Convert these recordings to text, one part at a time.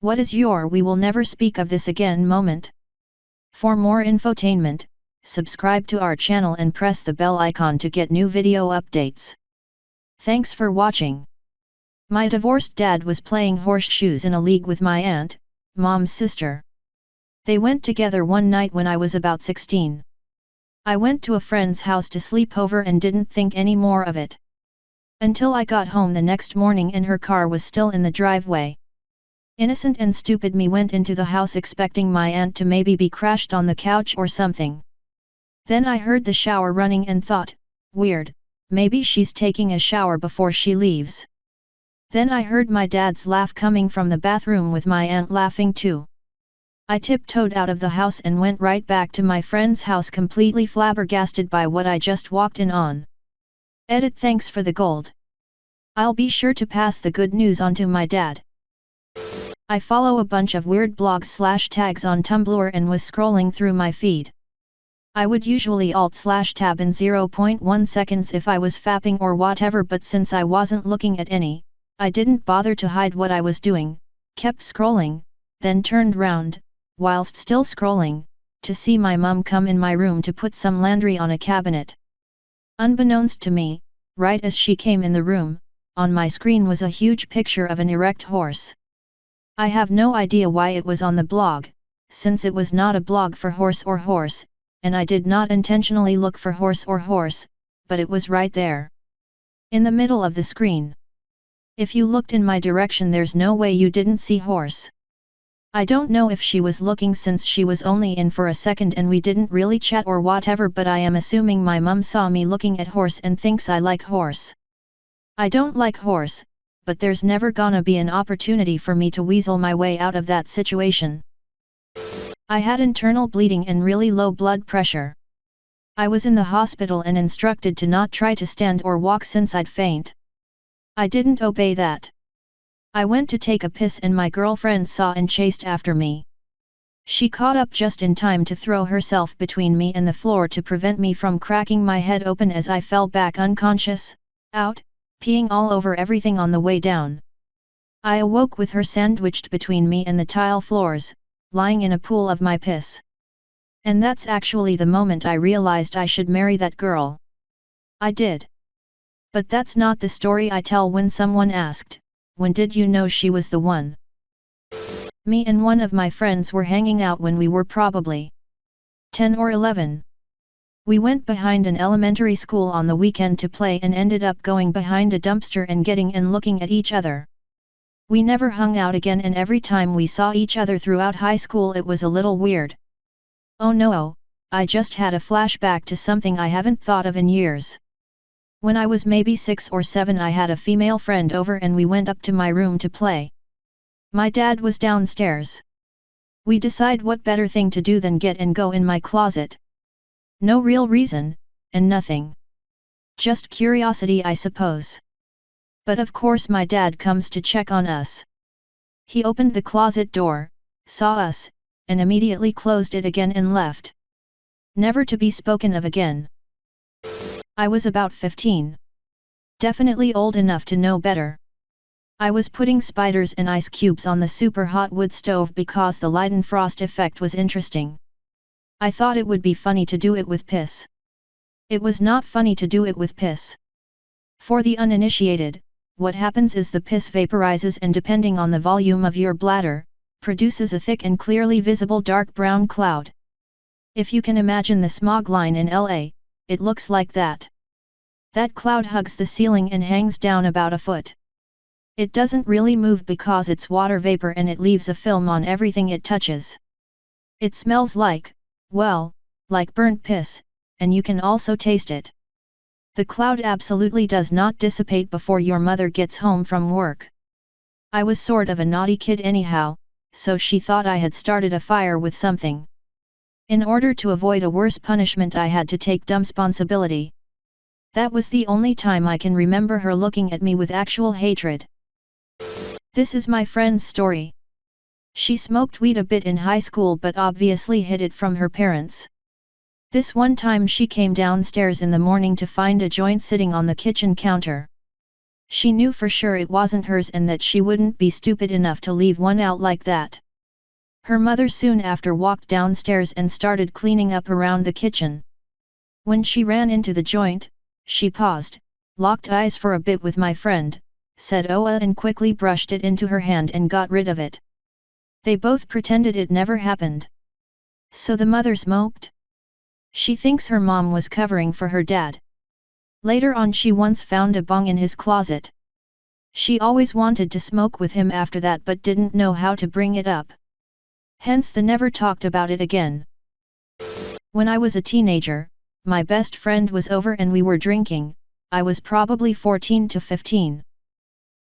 What is your "we will never speak of this again" moment? For more infotainment, subscribe to our channel and press the bell icon to get new video updates. Thanks for watching. My divorced dad was playing horseshoes in a league with my aunt, mom's sister. They went together one night when I was about 16. I went to a friend's house to sleep over and didn't think any more of it. Until I got home the next morning and her car was still in the driveway. Innocent and stupid me went into the house expecting my aunt to maybe be crashed on the couch or something. Then I heard the shower running and thought, weird, maybe she's taking a shower before she leaves. Then I heard my dad's laugh coming from the bathroom with my aunt laughing too. I tiptoed out of the house and went right back to my friend's house completely flabbergasted by what I just walked in on. Edit. Thanks for the gold. I'll be sure to pass the good news on to my dad. I follow a bunch of weird blogs/tags on Tumblr and was scrolling through my feed. I would usually alt/tab in 0.1 seconds if I was fapping or whatever, but since I wasn't looking at any, I didn't bother to hide what I was doing, kept scrolling, then turned round, whilst still scrolling, to see my mum come in my room to put some laundry on a cabinet. Unbeknownst to me, right as she came in the room, on my screen was a huge picture of an erect horse. I have no idea why it was on the blog, since it was not a blog for horse or horse, and I did not intentionally look for horse or horse, but it was right there. In the middle of the screen. If you looked in my direction, there's no way you didn't see horse. I don't know if she was looking since she was only in for a second and we didn't really chat or whatever, but I am assuming my mum saw me looking at horse and thinks I like horse. I don't like horse, but there's never gonna be an opportunity for me to weasel my way out of that situation. I had internal bleeding and really low blood pressure. I was in the hospital and instructed to not try to stand or walk since I'd faint. I didn't obey that. I went to take a piss and my girlfriend saw and chased after me. She caught up just in time to throw herself between me and the floor to prevent me from cracking my head open as I fell back unconscious, out, peeing all over everything on the way down. I awoke with her sandwiched between me and the tile floors, lying in a pool of my piss. And that's actually the moment I realized I should marry that girl. I did. But that's not the story I tell when someone asked, when did you know she was the one? Me and one of my friends were hanging out when we were probably 10 or 11. We went behind an elementary school on the weekend to play and ended up going behind a dumpster and getting and looking at each other. We never hung out again, and every time we saw each other throughout high school it was a little weird. Oh no, I just had a flashback to something I haven't thought of in years. When I was maybe 6 or 7 I had a female friend over and we went up to my room to play. My dad was downstairs. We decide what better thing to do than get and go in my closet. No real reason, and nothing. Just curiosity, I suppose. But of course my dad comes to check on us. He opened the closet door, saw us, and immediately closed it again and left. Never to be spoken of again. I was about 15. Definitely old enough to know better. I was putting spiders and ice cubes on the super hot wood stove because the Leidenfrost effect was interesting. I thought it would be funny to do it with piss. It was not funny to do it with piss. For the uninitiated, what happens is the piss vaporizes and, depending on the volume of your bladder, produces a thick and clearly visible dark brown cloud. If you can imagine the smog line in LA, it looks like that. That cloud hugs the ceiling and hangs down about a foot. It doesn't really move because it's water vapor and it leaves a film on everything it touches. It smells like, well, like burnt piss, and you can also taste it. The cloud absolutely does not dissipate before your mother gets home from work. I was sort of a naughty kid anyhow, so she thought I had started a fire with something. In order to avoid a worse punishment I had to take responsibility. That was the only time I can remember her looking at me with actual hatred. This is my friend's story. She smoked weed a bit in high school but obviously hid it from her parents. This one time she came downstairs in the morning to find a joint sitting on the kitchen counter. She knew for sure it wasn't hers and that she wouldn't be stupid enough to leave one out like that. Her mother soon after walked downstairs and started cleaning up around the kitchen. When she ran into the joint, she paused, locked eyes for a bit with my friend, said "Oa" and quickly brushed it into her hand and got rid of it. They both pretended it never happened. So the mother smoked? She thinks her mom was covering for her dad. Later on she once found a bong in his closet. She always wanted to smoke with him after that but didn't know how to bring it up. Hence they never talked about it again. When I was a teenager, my best friend was over and we were drinking. I was probably 14 to 15.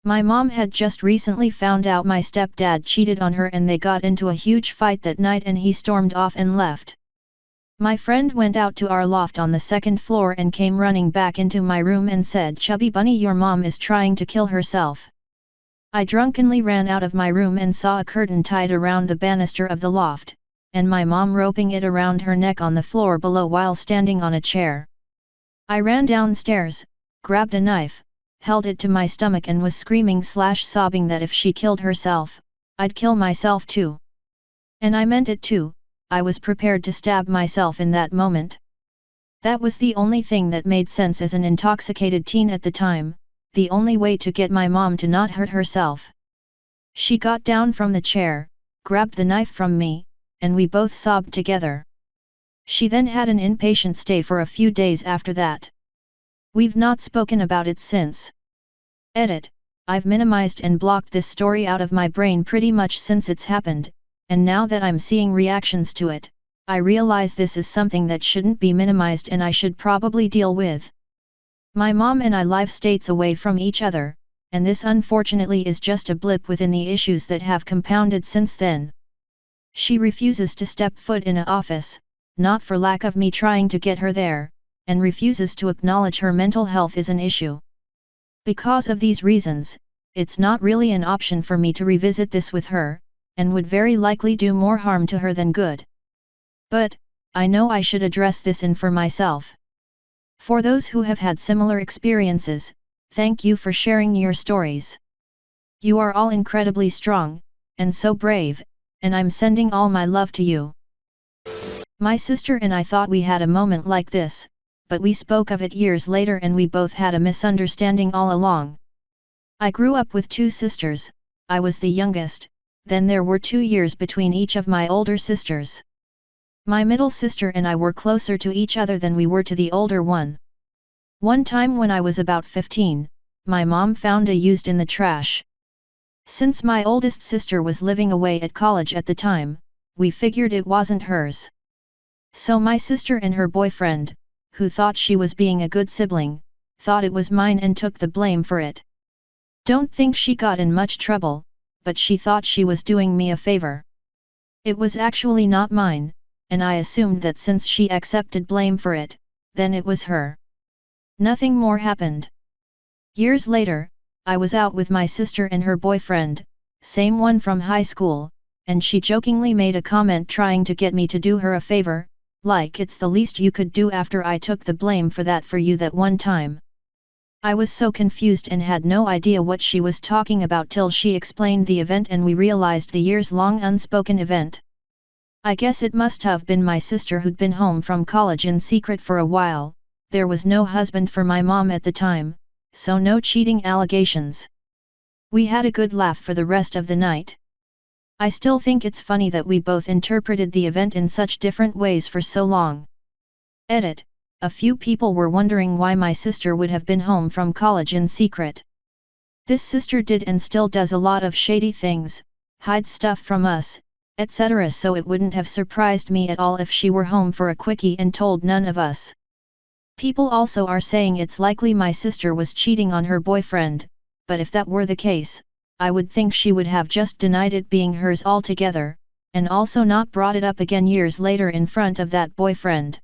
My mom had just recently found out my stepdad cheated on her and they got into a huge fight that night and he stormed off and left. My friend went out to our loft on the second floor and came running back into my room and said, "Chubby bunny, your mom is trying to kill herself." I drunkenly ran out of my room and saw a curtain tied around the banister of the loft, and my mom roping it around her neck on the floor below while standing on a chair. I ran downstairs, grabbed a knife, held it to my stomach and was screaming/sobbing that if she killed herself, I'd kill myself too. And I meant it too. I was prepared to stab myself in that moment. That was the only thing that made sense as an intoxicated teen at the time, the only way to get my mom to not hurt herself. She got down from the chair, grabbed the knife from me, and we both sobbed together. She then had an inpatient stay for a few days after that. We've not spoken about it since. Edit: I've minimized and blocked this story out of my brain pretty much since it's happened, and now that I'm seeing reactions to it, I realize this is something that shouldn't be minimized and I should probably deal with. My mom and I live states away from each other, and this unfortunately is just a blip within the issues that have compounded since then. She refuses to step foot in an office, not for lack of me trying to get her there, and refuses to acknowledge her mental health is an issue. Because of these reasons, it's not really an option for me to revisit this with her, and would very likely do more harm to her than good. But, I know I should address this in for myself. For those who have had similar experiences, thank you for sharing your stories. You are all incredibly strong, and so brave, and I'm sending all my love to you. My sister and I thought we had a moment like this, but we spoke of it years later and we both had a misunderstanding all along. I grew up with two sisters, I was the youngest, then there were 2 years between each of my older sisters. My middle sister and I were closer to each other than we were to the older one. One time when I was about 15, my mom found a used in the trash. Since my oldest sister was living away at college at the time, we figured it wasn't hers. So my sister and her boyfriend, who thought she was being a good sibling, thought it was mine and took the blame for it. Don't think she got in much trouble, but she thought she was doing me a favor. It was actually not mine, and I assumed that since she accepted blame for it, then it was her. Nothing more happened. Years later, I was out with my sister and her boyfriend, same one from high school, and she jokingly made a comment trying to get me to do her a favor, like it's the least you could do after I took the blame for that for you that one time. I was so confused and had no idea what she was talking about till she explained the event and we realized the years-long unspoken event. I guess it must have been my sister who'd been home from college in secret for a while. There was no husband for my mom at the time, so no cheating allegations. We had a good laugh for the rest of the night. I still think it's funny that we both interpreted the event in such different ways for so long. Edit: A few people were wondering why my sister would have been home from college in secret. This sister did and still does a lot of shady things, hides stuff from us, etc. So it wouldn't have surprised me at all if she were home for a quickie and told none of us. People also are saying it's likely my sister was cheating on her boyfriend, but if that were the case, I would think she would have just denied it being hers altogether, and also not brought it up again years later in front of that boyfriend.